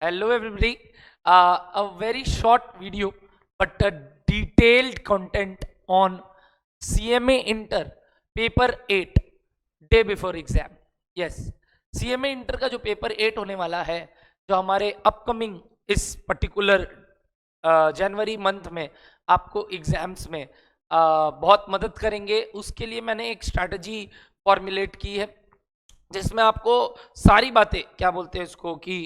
Hello everybody. A very short video, but a detailed content on CMA Inter paper 8 day before exam. Yes, CMA inter का जो paper 8 होने वाला है, जो हमारे अपकमिंग इस पर्टिकुलर जनवरी मंथ में आपको एग्जाम्स में बहुत मदद करेंगे. उसके लिए मैंने एक स्ट्रैटेजी फॉर्मुलेट की है, जिसमें आपको सारी बातें क्या बोलते हैं इसको कि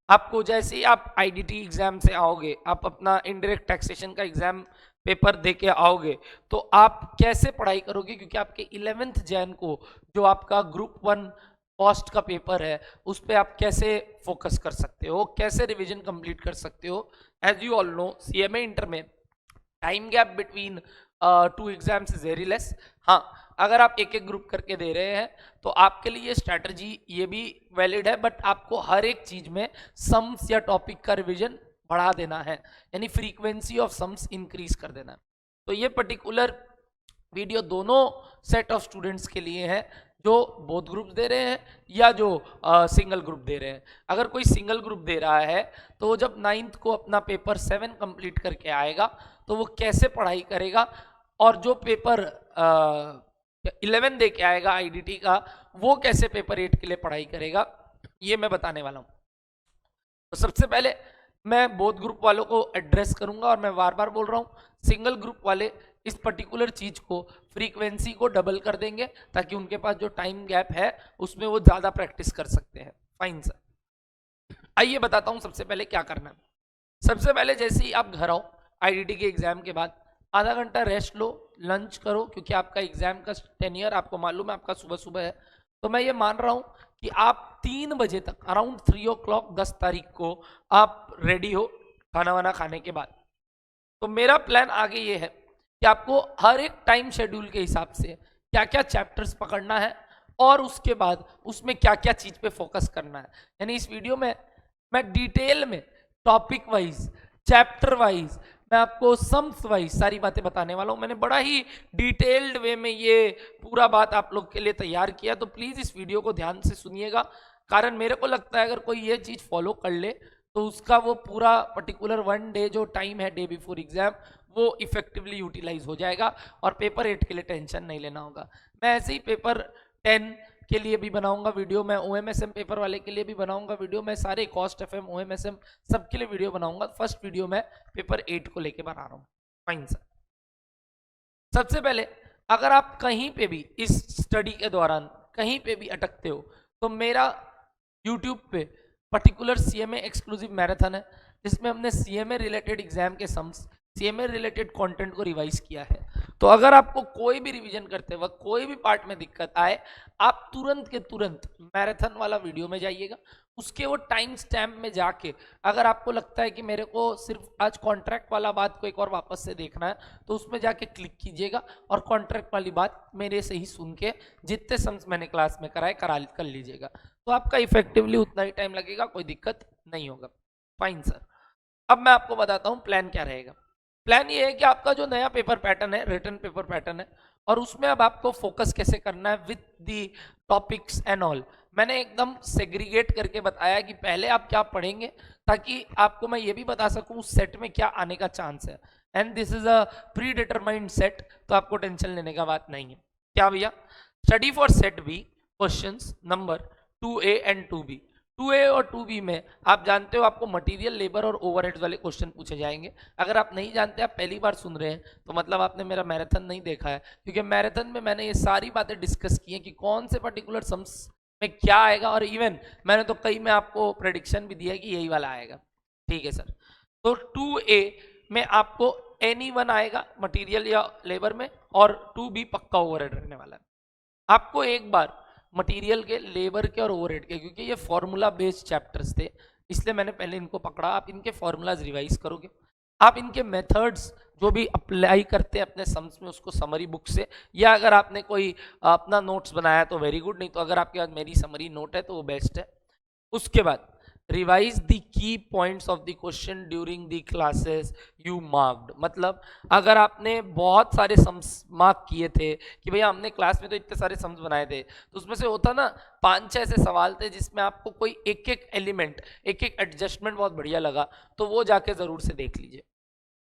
आपको जैसे ही आप आईडीटी एग्जाम से आओगे, आप अपना इनडायरेक्ट टैक्सेशन का एग्जाम पेपर दे के आओगे, तो आप कैसे पढ़ाई करोगे, क्योंकि आपके 11th जैन को जो आपका ग्रुप 1 कॉस्ट का पेपर है, उस पर आप कैसे फोकस कर सकते हो, कैसे रिवीजन कंप्लीट कर सकते हो. As you all know, CMA Inter में time gap between two exams is very less. हाँ, अगर आप एक एक ग्रुप करके दे रहे हैं तो आपके लिए ये स्ट्रैटेजी ये भी वैलिड है, बट आपको हर एक चीज में सम्स या टॉपिक का रिवीजन बढ़ा देना है, यानी फ्रीक्वेंसी ऑफ सम्स इंक्रीज कर देना है. तो ये पर्टिकुलर वीडियो दोनों सेट ऑफ स्टूडेंट्स के लिए है, जो बोथ ग्रुप दे रहे हैं या जो सिंगल ग्रुप दे रहे हैं. अगर कोई सिंगल ग्रुप दे रहा है तो वो जब 9th को अपना पेपर 7 कंप्लीट करके आएगा तो वो कैसे पढ़ाई करेगा, और जो पेपर 11 दे के आएगा आईडीटी का, वो कैसे पेपर 8 के लिए पढ़ाई करेगा, ये मैं बताने वाला हूँ. तो सबसे पहले मैं बोथ ग्रुप वालों को एड्रेस करूंगा, और मैं बार बार बोल रहा हूँ, सिंगल ग्रुप वाले इस पर्टिकुलर चीज को फ्रीक्वेंसी को डबल कर देंगे ताकि उनके पास जो टाइम गैप है उसमें वो ज्यादा प्रैक्टिस कर सकते हैं. फाइन सर, आइए बताता हूं सबसे पहले क्या करना है. सबसे पहले जैसे ही आप घर आओ आईडीटी के एग्जाम के बाद, आधा घंटा रेस्ट लो, लंच करो, क्योंकि आपका एग्जाम का टेनियर आपको मालूम है आपका सुबह सुबह है. तो मैं ये मान रहा हूं कि आप 3 बजे तक, अराउंड 3 o'clock 10 तारीख को आप रेडी हो खाना वाना खाने के बाद. तो मेरा प्लान आगे ये है कि आपको हर एक टाइम शेड्यूल के हिसाब से क्या क्या चैप्टर्स पकड़ना है और उसके बाद उसमें क्या क्या चीज पे फोकस करना है. यानी इस वीडियो में मैं डिटेल में टॉपिक वाइज, चैप्टर वाइज, मैं आपको सम्स वाइज सारी बातें बताने वाला हूं. मैंने बड़ा ही डिटेल्ड वे में ये पूरा बात आप लोग के लिए तैयार किया, तो प्लीज इस वीडियो को ध्यान से सुनिएगा. कारण मेरे को लगता है अगर कोई ये चीज फॉलो कर ले तो उसका वो पूरा पर्टिकुलर 1 डे जो टाइम है डे बिफोर एग्जाम, वो इफेक्टिवली यूटिलाइज हो जाएगा और पेपर 8 के लिए टेंशन नहीं लेना होगा. मैं ऐसे ही पेपर 10 के लिए भी बनाऊंगा वीडियो, मैं ओएमएसएम पेपर वाले के लिए भी बनाऊंगा वीडियो, मैं सारे कॉस्ट एफएम ओएमएसएम सबके लिए वीडियो बनाऊंगा. फर्स्ट वीडियो मैं पेपर 8 को लेके बना रहा हूँ. फाइन सर, सबसे पहले अगर आप कहीं पे भी इस स्टडी के दौरान कहीं पे भी अटकते हो तो मेरा यूट्यूब पे पर्टिकुलर सीएमए एक्सक्लूसिव मैराथन है, जिसमें हमने सीएमए रिलेटेड एग्जाम के सम्स, सीएमए रिलेटेड कंटेंट को रिवाइज किया है. तो अगर आपको कोई भी रिवीजन करते वक्त कोई भी पार्ट में दिक्कत आए, आप तुरंत के तुरंत मैराथन वाला वीडियो में जाइएगा, उसके वो टाइम स्टैम्प में जाके अगर आपको लगता है कि मेरे को सिर्फ आज कॉन्ट्रैक्ट वाला बात को एक और वापस से देखना है, तो उसमें जाके क्लिक कीजिएगा और कॉन्ट्रैक्ट वाली बात मेरे से ही सुन के जितने सम्स मैंने क्लास में कराए कर लीजिएगा. तो आपका इफेक्टिवली उतना ही टाइम लगेगा, कोई दिक्कत नहीं होगा. फाइन सर, अब मैं आपको बताता हूँ प्लान क्या रहेगा. प्लान ये है कि आपका जो नया पेपर पैटर्न है, रिटर्न पेपर पैटर्न है, और उसमें अब आपको फोकस कैसे करना है with the topics and all, मैंने एकदम सेग्रीगेट करके बताया कि पहले आप क्या पढ़ेंगे ताकि आपको मैं ये भी बता सकूं उस सेट में क्या आने का चांस है. And this is a pre determined set, तो आपको टेंशन लेने का बात नहीं है. क्या भैया, study for set B questions number 2A and 2B. 2A और 2B में आप जानते हो आपको मटेरियल, लेबर और ओवरहेड्स वाले क्वेश्चन पूछे जाएंगे. अगर आप नहीं जानते, आप पहली बार सुन रहे हैं, तो मतलब आपने मेरा मैराथन नहीं देखा है, क्योंकि मैराथन में मैंने ये सारी बातें डिस्कस की हैं कि कौन से पर्टिकुलर सम्स में क्या आएगा, और इवन मैंने तो कई में आपको प्रेडिक्शन भी दिया कि यही वाला आएगा. ठीक है सर, तो 2A में आपको एनी 1 आएगा मटीरियल या लेबर में, और 2B पक्का ओवरहेड रहने वाला है. आपको एक बार मटेरियल के, लेबर के और ओवरहेड के, क्योंकि ये फॉर्मूला बेस्ड चैप्टर्स थे इसलिए मैंने पहले इनको पकड़ा. आप इनके फॉर्मूलाज रिवाइज करोगे, आप इनके मेथड्स जो भी अप्लाई करते हैं अपने सम्स में उसको समरी बुक से, या अगर आपने कोई अपना नोट्स बनाया तो वेरी गुड, नहीं तो अगर आपके पास मेरी समरी नोट है तो वो बेस्ट है. उसके बाद revise the key points of the question during the classes you marked. मतलब अगर आपने बहुत सारे सम्स मार्क किए थे कि भैया हमने क्लास में तो इतने सारे सम्स बनाए थे, तो उसमें से होता ना 5-6 ऐसे सवाल थे जिसमें आपको कोई एक एक एलिमेंट, एक एक एडजस्टमेंट बहुत बढ़िया लगा, तो वो जाके जरूर से देख लीजिए।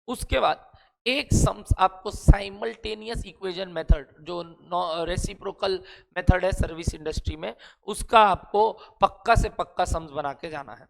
उसके बाद एक सम्स आपको साइमल्टेनियस इक्वेशन मेथड, जो रेसिप्रोकल मेथड है सर्विस इंडस्ट्री में, उसका आपको पक्का से पक्का सम्स बना के जाना है।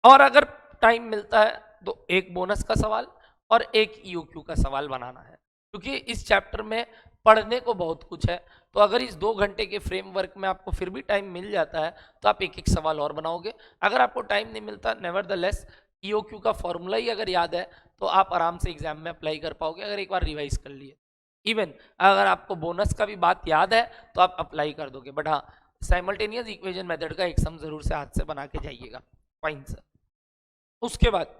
और अगर टाइम मिलता है तो एक बोनस का सवाल और एक ईओक्यू का सवाल बनाना है, क्योंकि इस चैप्टर में पढ़ने को बहुत कुछ है। तो अगर इस 2 घंटे के फ्रेमवर्क में आपको फिर भी टाइम मिल जाता है तो आप एक एक सवाल और बनाओगे। अगर आपको टाइम नहीं मिलता, नेवरदलेस ईओक्यू का फॉर्मूला ही अगर याद है तो आप आराम से एग्जाम में अप्लाई कर पाओगे, अगर एक बार रिवाइज कर लिए। इवन अगर आपको बोनस का भी बात याद है तो आप अप्लाई कर दोगे, बट हाँ, साइमल्टेनियस इक्वेशन मेथड का एक सम जरूर से हाथ से बना के जाइएगा। Fine sir. उसके बाद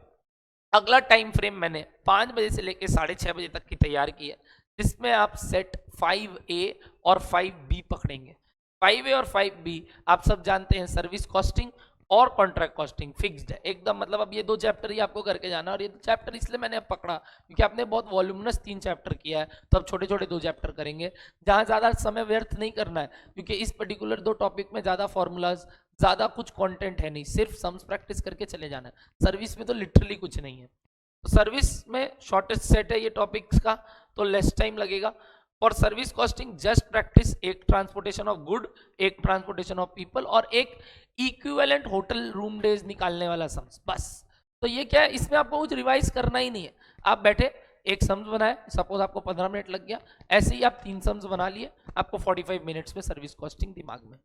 अगला टाइम फ्रेम मैंने 5 बजे से लेकर 6:30 बजे तक की तैयार की है, जिसमें आप सेट 5A और 5B पकड़ेंगे। 5A और 5B आप सब जानते हैं, सर्विस कॉस्टिंग और कॉन्ट्रैक्ट कॉस्टिंग फिक्स्ड है एकदम। मतलब अब ये 2 चैप्टर ही आपको करके जाना, और ये 2 चैप्टर इसलिए मैंने अब पकड़ा क्योंकि आपने बहुत वॉल्यूमिनस 3 चैप्टर किया है, तो अब छोटे छोटे 2 चैप्टर करेंगे जहां ज्यादा समय व्यर्थ नहीं करना है, क्योंकि इस पर्टिकुलर 2 टॉपिक में ज्यादा फॉर्मूलाज, ज्यादा कुछ कंटेंट है नहीं, सिर्फ सम्स प्रैक्टिस करके चले जाना है। सर्विस में तो लिटरली कुछ नहीं है। तो सर्विस में शॉर्टेस्ट सेट है ये टॉपिक्स का, तो लेस टाइम लगेगा। और सर्विस कॉस्टिंग जस्ट प्रैक्टिस, एक ट्रांसपोर्टेशन ऑफ गुड, एक ट्रांसपोर्टेशन ऑफ पीपल और एक इक्विवेलेंट होटल रूम डेज निकालने वाला सम्स, बस। तो ये क्या है, इसमें आपको कुछ रिवाइज करना ही नहीं है। आप बैठे एक सम्स बनाए, सपोज आपको 15 मिनट लग गया, ऐसे ही आप 3 सम्स बना लिए, आपको 45 मिनट्स में सर्विस कॉस्टिंग दिमाग में।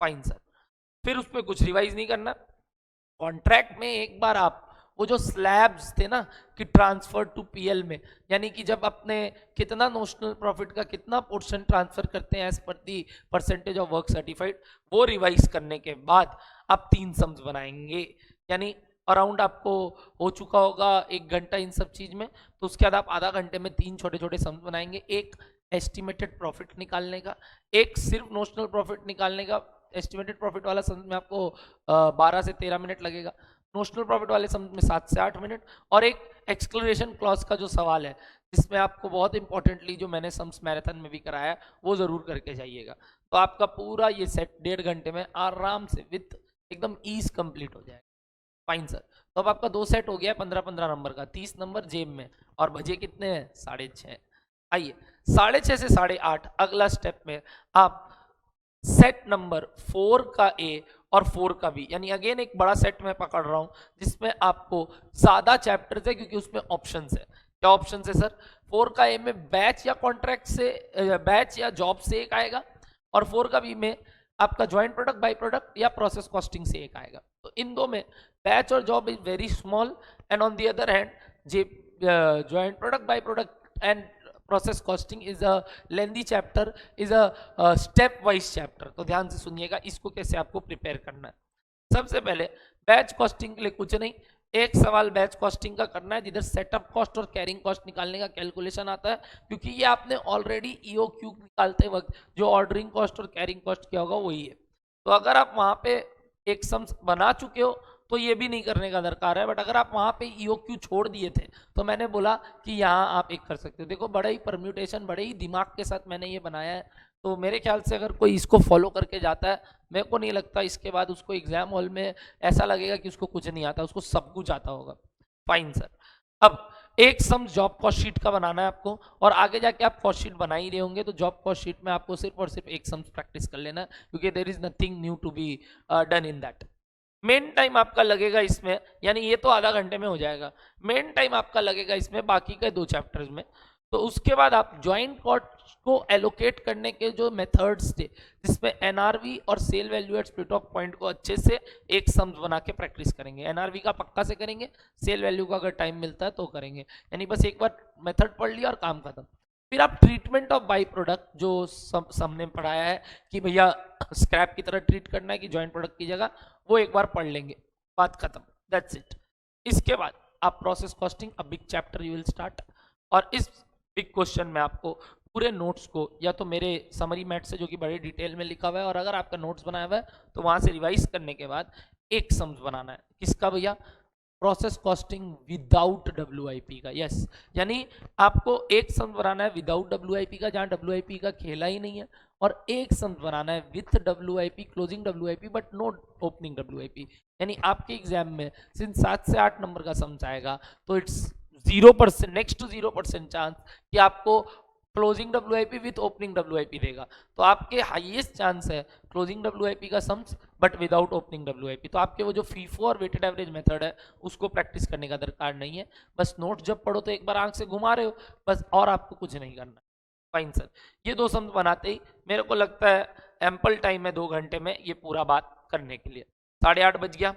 Fine sir. फिर उस पर कुछ रिवाइज नहीं करना। कॉन्ट्रैक्ट में एक बार आप वो जो स्लैब्स थे ना कि ट्रांसफर टू पीएल में, यानी कि जब अपने कितना नोशनल प्रॉफिट का कितना पोर्शन ट्रांसफर करते हैं as per the percentage of work certified, वो रिवाइज करने के बाद आप 3 सम्स बनाएंगे। यानी अराउंड आपको हो चुका होगा 1 घंटा इन सब चीज में, तो उसके बाद आप आधा घंटे में 3 छोटे छोटे सम्स बनाएंगे। एक एस्टिमेटेड प्रॉफिट निकालने का, एक सिर्फ नोशनल प्रॉफिट निकालने का। एस्टिमेटेड प्रॉफिट वाला सम में आपको 12 से 13 मिनट लगेगा, नोशनल प्रॉफिट वाले सम में 7 से 8 मिनट, और एक एक्सक्लरेशन क्लॉज का जो सवाल है जिसमें आपको बहुत इंपॉर्टेंटली जो मैंने सम्स मैराथन में भी कराया वो जरूर करके जाइएगा। तो आपका पूरा ये सेट 1.5 घंटे में आराम से विथ एकदम ईज कंप्लीट हो जाएगा। Fine sir. तो अब आपका 2 सेट हो गया 15-15 नंबर का, 30 नंबर जेब में, और बजे कितने हैं 6:30। आइए 6:30 से 8:30 अगला स्टेप में आप सेट नंबर 4 का ए और 4 का बी, यानी अगेन एक बड़ा सेट में पकड़ रहा हूं जिसमें आपको ज्यादा चैप्टर्स है क्योंकि उसमें ऑप्शंस है। क्या ऑप्शन है सर? 4 का ए में बैच या कॉन्ट्रैक्ट से, बैच या जॉब से एक आएगा, और 4 का बी में आपका ज्वाइंट प्रोडक्ट, बाई प्रोडक्ट या प्रोसेस कॉस्टिंग से एक आएगा। तो इन दो में बैच और job is very small, and on the other hand J joint product, by product and process costing is a lengthy chapter, is a step wise chapter. तो ध्यान से सुनिएगा इसको कैसे आपको प्रिपेयर करना है। सबसे पहले बैच कॉस्टिंग के लिए कुछ नहीं, एक सवाल बैच कॉस्टिंग का करना है जिधर सेटअप कॉस्ट और कैरिंग कॉस्ट निकालने का कैलकुलेशन आता है, क्योंकि ये आपने ऑलरेडी ईओक्यू निकालते वक्त जो ऑर्डरिंग कॉस्ट और कैरिंग कॉस्ट क्या होगा वही है। तो अगर आप वहां पे एक सम बना चुके हो तो ये भी नहीं करने का दरकार है, बट अगर आप वहां पे ईओक्यू छोड़ दिए थे तो मैंने बोला कि यहाँ आप एक कर सकते हो। देखो बड़े ही परम्यूटेशन, बड़े ही दिमाग के साथ मैंने ये बनाया है, तो मेरे ख्याल से अगर कोई इसको फॉलो करके जाता है, मेरे को नहीं लगता इसके बाद उसको एग्जाम हॉल में ऐसा लगेगा कि उसको कुछ नहीं आता, उसको सब कुछ आता होगा। Fine sir. अब एक सम जॉब कॉस्ट शीट का बनाना है आपको, और आगे जाके आप कॉस्ट शीट बना ही रहे होंगे, तो जॉब कॉस्ट शीट में आपको सिर्फ और सिर्फ एक सम प्रैक्टिस कर लेना है, क्योंकि there is nothing new to be done in that. Main time आपका लगेगा इसमें, यानी ये तो आधा घंटे में हो जाएगा, मेन टाइम आपका लगेगा इसमें बाकी के 2 चैप्टर्स में। तो उसके बाद आप ज्वाइंट कॉस्ट को एलोकेट करने के जो मेथड्स थे, जिसमें एनआरवी और sale value at split off point को अच्छे से एक सम्स बना के प्रैक्टिस करेंगे। एनआरवी का पक्का से करेंगे, सेल वैल्यू का अगर टाइम मिलता है तो करेंगे, यानी बस एक बार मेथड पढ़ लिया और काम खत्म। फिर आप ट्रीटमेंट ऑफ बाई प्रोडक्ट जो हमने पढ़ाया है कि भैया स्क्रैप की तरह ट्रीट करना है कि ज्वाइंट प्रोडक्ट की जगह, वो एक बार पढ़ लेंगे, बात खत्म, दैट्स इट। इसके बाद आप process costing, a big chapter you will start, और इस बिग क्वेश्चन में आपको पूरे नोट्स को या तो मेरे समरी मैट से जो कि बड़े डिटेल में लिखा हुआ है, और अगर आपका नोट्स बनाया हुआ है तो वहां से रिवाइज करने के बाद एक सम्स बनाना है। किसका भैया? प्रोसेस कॉस्टिंग विदाउट WIP का। यस, यानी आपको एक सम बनाना है विदाउट WIP का, जहां WIP का खेला ही नहीं है, और एक सम बनाना है with WIP, closing WIP but not opening WIP। यानी आपके एग्जाम में सिंस 7 से 8 नंबर का सम्स आएगा तो इट्स 0%, नेक्स्ट टू 0% चांस कि आपको closing WIP with opening WIP देगा। तो आपके हाईएस्ट चांस है क्लोजिंग WIP का sums but without opening WIP। तो आपके वो जो फीफो और वेटेड एवरेज मेथड है उसको प्रैक्टिस करने का दरकार नहीं है। बस नोट जब पढ़ो तो एक बार आंख से घुमा रहे हो बस, और आपको कुछ नहीं करना। फाइन सर, ये दो सम्स बनाते ही मेरे को लगता है एम्पल टाइम है 2 घंटे में ये पूरा बात करने के लिए। 8:30 बज गया,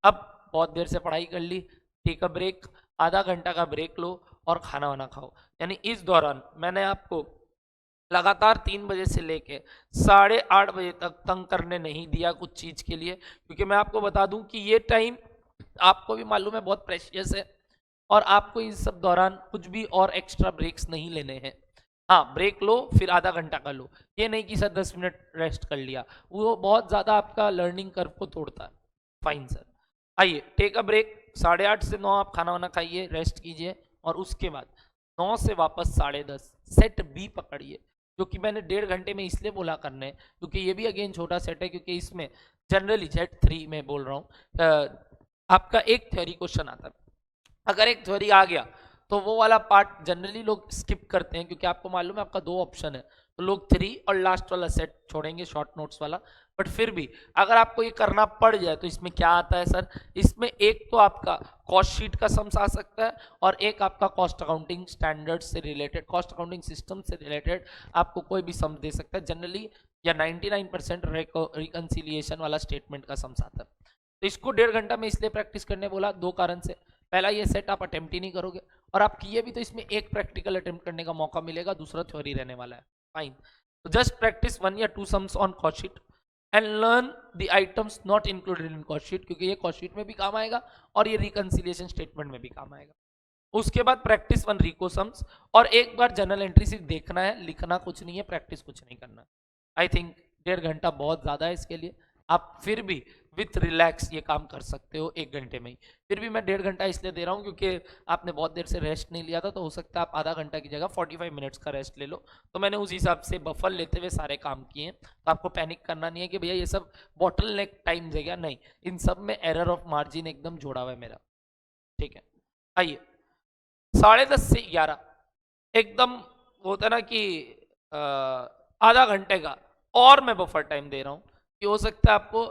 अब बहुत देर से पढ़ाई कर ली, टेक अ ब्रेक, आधा घंटा का ब्रेक लो और खाना वाना खाओ। यानी इस दौरान मैंने आपको लगातार 3 बजे से लेके 8:30 बजे तक तंग करने नहीं दिया कुछ चीज के लिए, क्योंकि मैं आपको बता दूं कि ये टाइम आपको भी मालूम है बहुत प्रेशियस है, और आपको इस सब दौरान कुछ भी और एक्स्ट्रा ब्रेक्स नहीं लेने हैं। हाँ, ब्रेक लो फिर आधा घंटा का लो, ये नहीं कि सर 10 मिनट रेस्ट कर लिया, वो बहुत ज्यादा आपका लर्निंग कर्व को तोड़ता है। फाइन सर, आइए टेक अ ब्रेक, 8:30 से 9 आप खाना वाना खाइए, रेस्ट कीजिए, और उसके बाद 9 से वापस 10:30 सेट बी पकड़िए, जो कि मैंने 1.5 घंटे में इसलिए बोला करने क्योंकि ये भी अगेन छोटा सेट है, क्योंकि इसमें जनरली Z3 में बोल रहा हूँ आपका एक थ्योरी क्वेश्चन आता है। अगर एक थ्योरी आ गया तो वो वाला पार्ट जनरली लोग स्किप करते हैं, क्योंकि आपको मालूम है आपका 2 ऑप्शन है, तो लोग 3 और लास्ट वाला सेट छोड़ेंगे शॉर्ट नोट्स वाला। बट फिर भी अगर आपको ये करना पड़ जाए तो इसमें क्या आता है सर, इसमें एक तो आपका कॉस्ट शीट का सम्स आ सकता है, और एक आपका कॉस्ट अकाउंटिंग स्टैंडर्ड से रिलेटेड, कॉस्ट अकाउंटिंग सिस्टम से रिलेटेड आपको कोई भी सम्स दे सकता है जनरली, या 99% रिकंसिलिएशन वाला स्टेटमेंट का सम्स आता है। तो इसको 1.5 घंटा में इसलिए प्रैक्टिस करने बोला 2 कारण से। पहला, ये सेट आप अटेम्प्ट ही नहीं करोगे, और आप किए भी तो इसमें एक प्रैक्टिकल अटेम्प्ट करने का मौका मिलेगा, दूसरा थ्योरी रहने वाला है। फाइन, तो जस्ट प्रैक्टिस 1 या 2 sums on cost sheet and learn the items not included in cost sheet, क्योंकि ये कॉस्ट शीट में भी काम आएगा और ये रिकंसिलिएशन स्टेटमेंट में भी काम आएगा। उसके बाद प्रैक्टिस 1 रिको सम्स, और एक बार जर्नल एंट्री सिर्फ देखना है, लिखना कुछ नहीं है, प्रैक्टिस कुछ नहीं करना। आई थिंक 1.5 घंटा बहुत ज्यादा है इसके लिए, आप फिर भी विथ रिलैक्स ये काम कर सकते हो 1 घंटे में ही। फिर भी मैं 1.5 घंटा इसलिए दे रहा हूँ क्योंकि आपने बहुत देर से रेस्ट नहीं लिया था, तो हो सकता है आप आधा घंटा की जगह 45 मिनट्स का रेस्ट ले लो। तो मैंने उस हिसाब से बफर लेते हुए सारे काम किए हैं, तो आपको पैनिक करना नहीं है कि भैया ये सब बॉटल नेक टाइम है क्या, नहीं, इन सब में एरर ऑफ मार्जिन एकदम जोड़ा हुआ है मेरा। ठीक है, आइए 10:30 से 11 एकदम होता ना कि आधा घंटे का और मैं बफर टाइम दे रहा हूँ कि हो सकता है आपको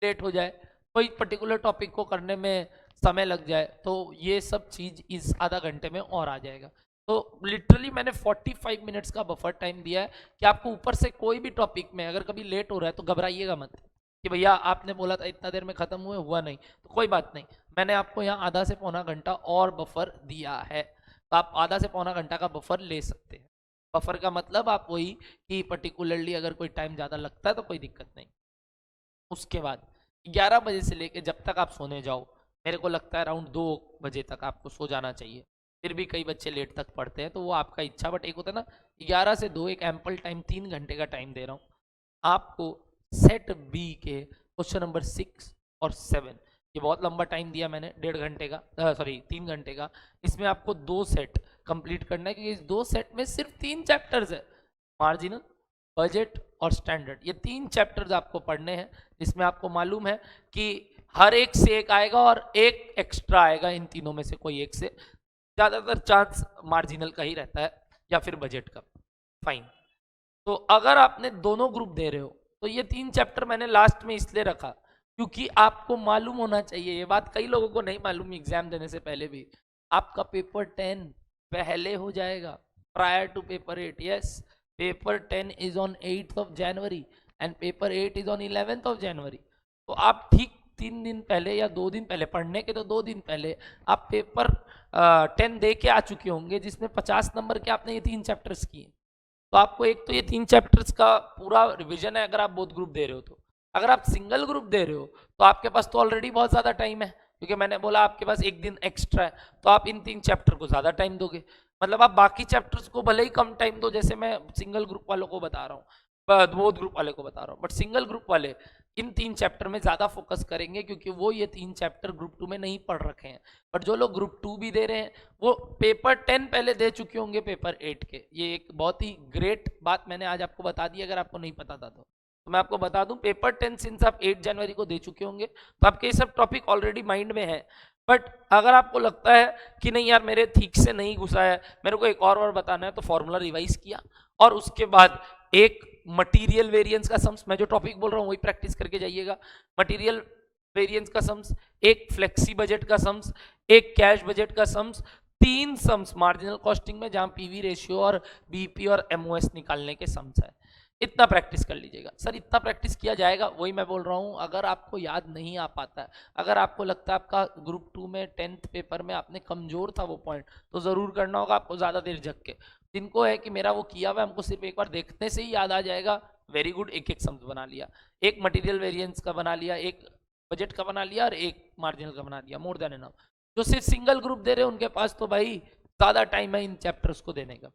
लेट हो जाए, कोई पर्टिकुलर टॉपिक को करने में समय लग जाए, तो ये सब चीज इस आधा घंटे में और आ जाएगा। तो लिटरली मैंने 45 मिनट्स का बफर टाइम दिया है कि आपको ऊपर से कोई भी टॉपिक में अगर कभी लेट हो रहा है तो घबराइएगा मत कि भैया आपने बोला था इतना देर में खत्म हुआ नहीं, तो कोई बात नहीं, मैंने आपको यहाँ आधा से पौना घंटा और बफर दिया है, तो आप आधा से पौना घंटा का बफर ले सकते हैं। बफर का मतलब आप वही कि पर्टिकुलरली अगर कोई टाइम ज़्यादा लगता है तो कोई दिक्कत नहीं। उसके बाद 11 बजे से लेके जब तक आप सोने जाओ, मेरे को लगता है अराउंड 2 बजे तक आपको सो जाना चाहिए। फिर भी कई बच्चे लेट तक पढ़ते हैं तो वो आपका इच्छा, बट एक होता है ना 11 से 2 एक एम्पल टाइम, 3 घंटे का टाइम दे रहा हूँ आपको। सेट बी के क्वेश्चन नंबर 6 और 7, ये बहुत लंबा टाइम दिया मैंने, 1.5 घंटे का, सॉरी 3 घंटे का। इसमें आपको 2 सेट कंप्लीट करना है, क्योंकि इस 2 सेट में सिर्फ 3 चैप्टर्स है, मार्जिनल, बजट और स्टैंडर्ड। ये 3 चैप्टर्स आपको पढ़ने हैं, जिसमें आपको मालूम है कि हर एक से एक आएगा और एक एक्स्ट्रा आएगा, इन तीनों में से कोई एक से, ज़्यादातर चांस मार्जिनल का ही रहता है या फिर बजट का। फाइन, तो अगर आपने दोनों ग्रुप दे रहे हो तो ये 3 चैप्टर मैंने लास्ट में इसलिए रखा क्योंकि आपको मालूम होना चाहिए, ये बात कई लोगों को नहीं मालूम एग्जाम देने से पहले भी, आपका पेपर 10 पहले हो जाएगा prior to paper 8। Yes, paper 10 is on 8th of January and paper 8 is on 11th of January। तो आप ठीक 3 दिन पहले या 2 दिन पहले, पढ़ने के तो 2 दिन पहले आप पेपर 10 दे के आ चुके होंगे, जिसमें 50 नंबर के आपने ये 3 चैप्टर्स किए। तो आपको एक तो ये 3 चैप्टर्स का पूरा रिविजन है अगर आप बोथ ग्रुप दे रहे हो तो। अगर आप सिंगल ग्रुप दे रहे हो तो आपके पास तो ऑलरेडी बहुत ज़्यादा टाइम है, क्योंकि मैंने बोला आपके पास एक दिन एक्स्ट्रा है, तो आप इन 3 चैप्टर को ज़्यादा टाइम दोगे। मतलब आप बाकी चैप्टर्स को भले ही कम टाइम दो, जैसे मैं सिंगल ग्रुप वालों को बता रहा हूँ, बोथ ग्रुप वाले को बता रहा हूँ, बट सिंगल ग्रुप वाले इन 3 चैप्टर में ज़्यादा फोकस करेंगे क्योंकि वो ये 3 चैप्टर ग्रुप 2 में नहीं पढ़ रखे हैं। बट जो लोग ग्रुप 2 भी दे रहे हैं वो पेपर 10 पहले दे चुके होंगे पेपर 8 के। ये एक बहुत ही ग्रेट बात मैंने आज आपको बता दी, अगर आपको नहीं पता था तो मैं आपको बता दूं, पेपर 10 सिंस आप 8 जनवरी को दे चुके होंगे तो आपके ये सब टॉपिक ऑलरेडी माइंड में है। बट अगर आपको लगता है कि नहीं यार मेरे ठीक से नहीं घुसा है, मेरे को एक और बार बताना है, तो फॉर्मूला रिवाइज किया और उसके बाद एक मटेरियल वेरिएंस का सम्स, मैं जो टॉपिक बोल रहा हूँ वही प्रैक्टिस करके जाइएगा। मटेरियल वेरिएंस का सम्स, एक फ्लेक्सी बजट का सम्स, एक कैश बजट का सम्स, 3 सम्स मार्जिनल कॉस्टिंग में जहां पीवी रेशियो और बीपी और एमओएस निकालने के सम्स है। इतना प्रैक्टिस कर लीजिएगा सर, इतना प्रैक्टिस किया जाएगा, वही मैं बोल रहा हूँ। अगर आपको याद नहीं आ पाता है, अगर आपको लगता है आपका ग्रुप 2 में 10th पेपर में आपने कमजोर था वो पॉइंट, तो जरूर करना होगा आपको ज्यादा देर जग के। जिनको है कि मेरा वो किया हुआ हमको सिर्फ एक बार देखने से ही याद आ जाएगा, वेरी गुड, एक एक सम्स बना लिया, एक मटेरियल वेरिएंस का बना लिया, एक बजट का बना लिया और एक मार्जिनल का बना दिया, मोर देन इनफ। जो सिर्फ सिंगल ग्रुप दे रहे हैं उनके पास तो भाई ज्यादा टाइम है इन चैप्टर्स को देने का।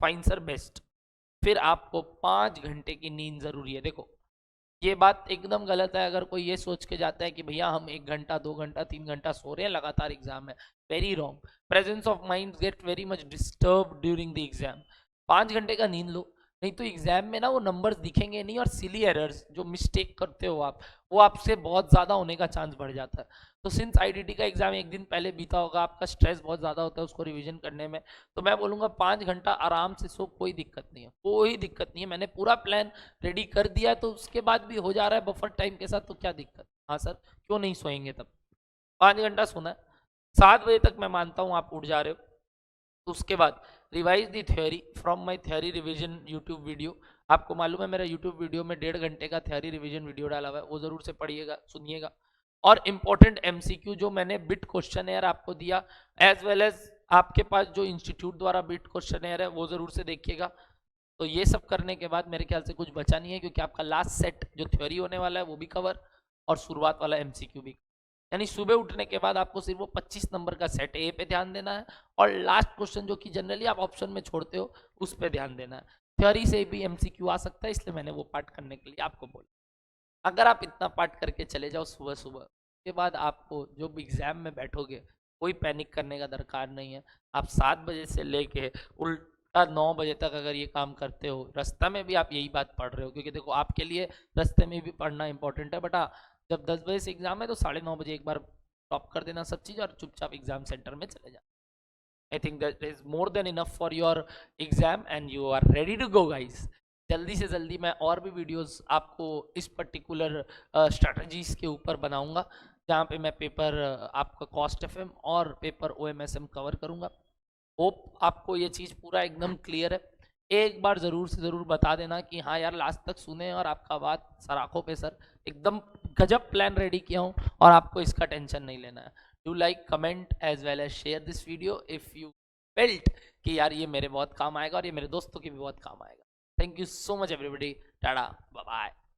Fine sir, best. फिर आपको 5 घंटे की नींद जरूरी है। देखो ये बात एकदम गलत है अगर कोई ये सोच के जाता है कि भैया हम 1 घंटा 2 घंटा 3 घंटा सो रहे हैं लगातार एग्जाम है। Very wrong. Presence of mind get very much disturb during the exam. 5 घंटे का नींद लो, नहीं तो एग्जाम में ना वो नंबर्स दिखेंगे नहीं, और सिली एरर्स जो मिस्टेक करते हो आप, वो आपसे बहुत ज़्यादा होने का चांस बढ़ जाता है। तो सिंस आईडीटी का एग्जाम एक दिन पहले बीता होगा, आपका स्ट्रेस बहुत ज़्यादा होता है उसको रिवीजन करने में, तो मैं बोलूँगा 5 घंटा आराम से सो, कोई दिक्कत नहीं है, कोई दिक्कत नहीं है। मैंने पूरा प्लान रेडी कर दिया है, तो उसके बाद भी हो जा रहा है बफर टाइम के साथ, तो क्या दिक्कत। हाँ सर, क्यों नहीं सोएंगे तब, 5 घंटा सोना है। 7 बजे तक मैं मानता हूँ आप उठ जा रहे हो, तो उसके बाद revise the theory from my theory revision YouTube video. आपको मालूम है मेरा यूट्यूब वीडियो में 1.5 घंटे का थ्योरी रिवीजन वीडियो डाला हुआ है, वो जरूर से पढ़िएगा सुनिएगा। और इंपॉर्टेंट एमसीक्यू जो मैंने बिट क्वेश्चन एयर आपको दिया, एज वेल एज आपके पास जो इंस्टीट्यूट द्वारा बिट क्वेश्चन एयर है वो जरूर से देखिएगा। तो ये सब करने के बाद मेरे ख्याल से कुछ बचा नहीं है, क्योंकि आपका लास्ट सेट जो थ्योरी होने वाला है वो भी कवर, और शुरुआत वाला एमसीक्यू भी। यानी सुबह उठने के बाद आपको सिर्फ वो 25 नंबर का सेट ए पे ध्यान देना है, और लास्ट क्वेश्चन जो कि जनरली आप ऑप्शन में छोड़ते हो उस पे ध्यान देना है। थ्योरी से भी एमसीक्यू आ सकता है, इसलिए मैंने वो पार्ट करने के लिए आपको बोला। अगर आप इतना पार्ट करके चले जाओ सुबह सुबह, के बाद आपको जो एग्जाम में बैठोगे कोई पैनिक करने का दरकार नहीं है। आप 7 बजे से लेके उल्टा 9 बजे तक अगर ये काम करते हो, रास्ता में भी आप यही बात पढ़ रहे हो, क्योंकि देखो आपके लिए रास्ते में भी पढ़ना इंपॉर्टेंट है। बट हाँ, जब 10 बजे से एग्जाम है तो 9:30 बजे एक बार टॉप कर देना सब चीज़ और चुपचाप एग्जाम सेंटर में चले जाना। I think that is more than enough for your exam and you are ready to go guys. जल्दी से जल्दी मैं और भी वीडियोस आपको इस पर्टिकुलर स्ट्रैटेजीज के ऊपर बनाऊंगा, जहाँ पे मैं पेपर आपका कॉस्ट एफएम और पेपर ओएमएसएम कवर करूंगा। होप आपको ये चीज़ पूरा एकदम क्लियर है। एक बार ज़रूर से ज़रूर बता देना कि हाँ यार लास्ट तक सुने और आपका बात सर आंखों पे सर, एकदम गजब प्लान रेडी किया हूँ और आपको इसका टेंशन नहीं लेना है। Do like, comment as well as share this video if you felt कि यार ये मेरे बहुत काम आएगा और ये मेरे दोस्तों के भी बहुत काम आएगा। Thank you so much everybody, tata, bye bye.